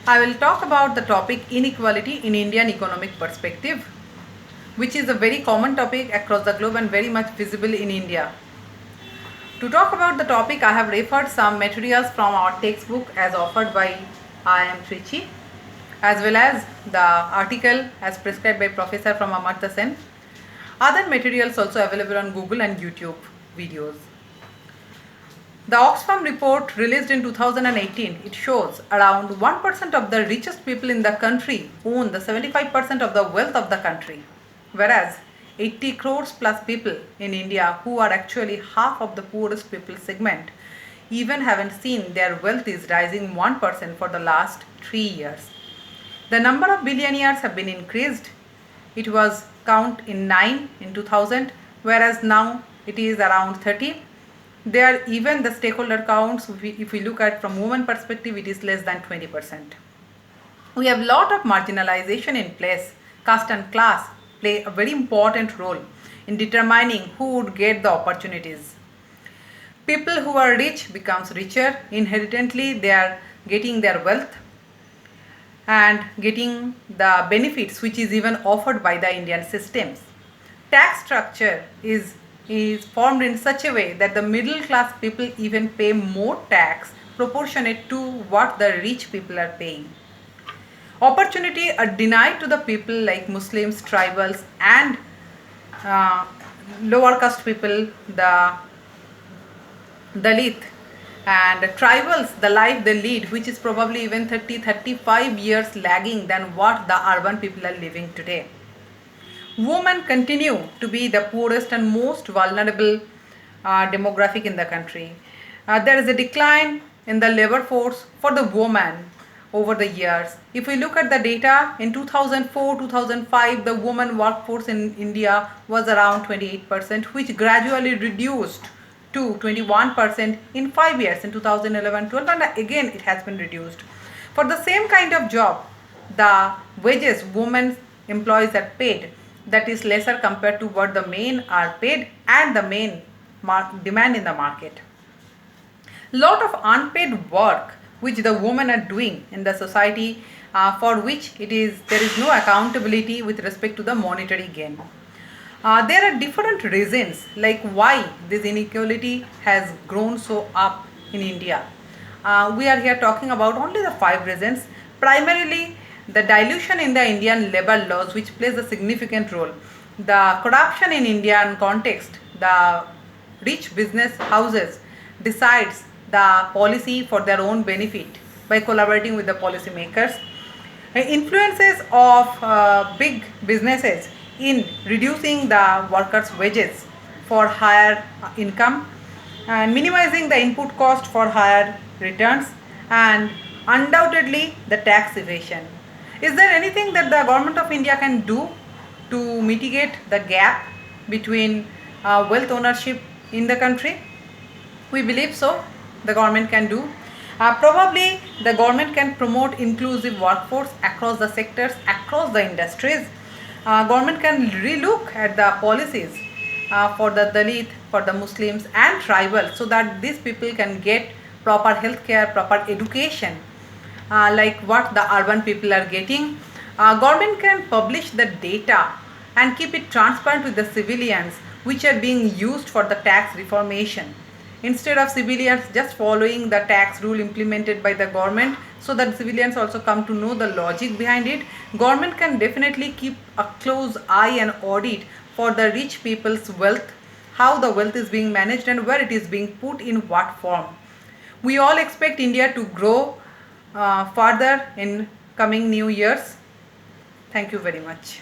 I will talk about the topic inequality in Indian economic perspective, which is a very common topic across the globe and very much visible in India. To talk about the topic, I have referred some materials from our textbook as offered by IIM Trichy, as well as the article as prescribed by Professor from Amartya Sen. Other materials also available on Google and YouTube videos. The Oxfam report released in 2018, it shows around 1% of the richest people in the country own the 75% of the wealth of the country, whereas 80 crores plus people in India who are actually half of the poorest people segment even haven't seen their wealth is rising 1% for the last 3 years. The number of billionaires have been increased. It was count in 9 in 2000, whereas now it is around 30. There even the stakeholder counts, if we look at from women perspective, it is less than 20%. We have lot of marginalization in place. Caste and class play a very important role in determining who would get the opportunities. People who are rich becomes richer. Inherently they are getting their wealth and getting the benefits which is even offered by the Indian systems. Tax structure is formed in such a way that the middle class people even pay more tax proportionate to what the rich people are paying. Opportunity are denied to the people like Muslims, tribals and lower caste people, the Dalit and tribals, the life they lead, which is probably even 30-35 years lagging than what the urban people are living today. Women continue to be the poorest and most vulnerable demographic in the country. There is a decline in the labor force for the woman over the years. If we look at the data in 2004-2005, the woman workforce in India was around 28%, which gradually reduced to 21% in 5 years in 2011-12, and again it has been reduced. For the same kind of job, the wages women employees are paid, that is lesser compared to what the men are paid and the main demand in the market. Lot of unpaid work which the women are doing in the society, for which there is no accountability with respect to the monetary gain. There are different reasons like why this inequality has grown so up in India. We are here talking about only the 5 reasons. Primarily the dilution in the Indian labor laws, which plays a significant role. The corruption in Indian context, the rich business houses decides the policy for their own benefit by collaborating with the policy makers. Influences of big businesses in reducing the workers' wages for higher income and minimizing the input cost for higher returns, and undoubtedly the tax evasion. Is there anything that the government of India can do to mitigate the gap between wealth ownership in the country? We believe so, the government can do. Probably the government can promote inclusive workforce across the sectors, across the industries. Government can relook at the policies for the Dalit, for the Muslims and tribal, so that these people can get proper health care, proper education, like what the urban people are getting. Government can publish the data and keep it transparent with the civilians which are being used for the tax reformation. Instead of civilians just following the tax rule implemented by the government, so that civilians also come to know the logic behind it, government can definitely keep a close eye and audit for the rich people's wealth, how the wealth is being managed and where it is being put in what form. We all expect India to grow further in coming new years. Thank you very much.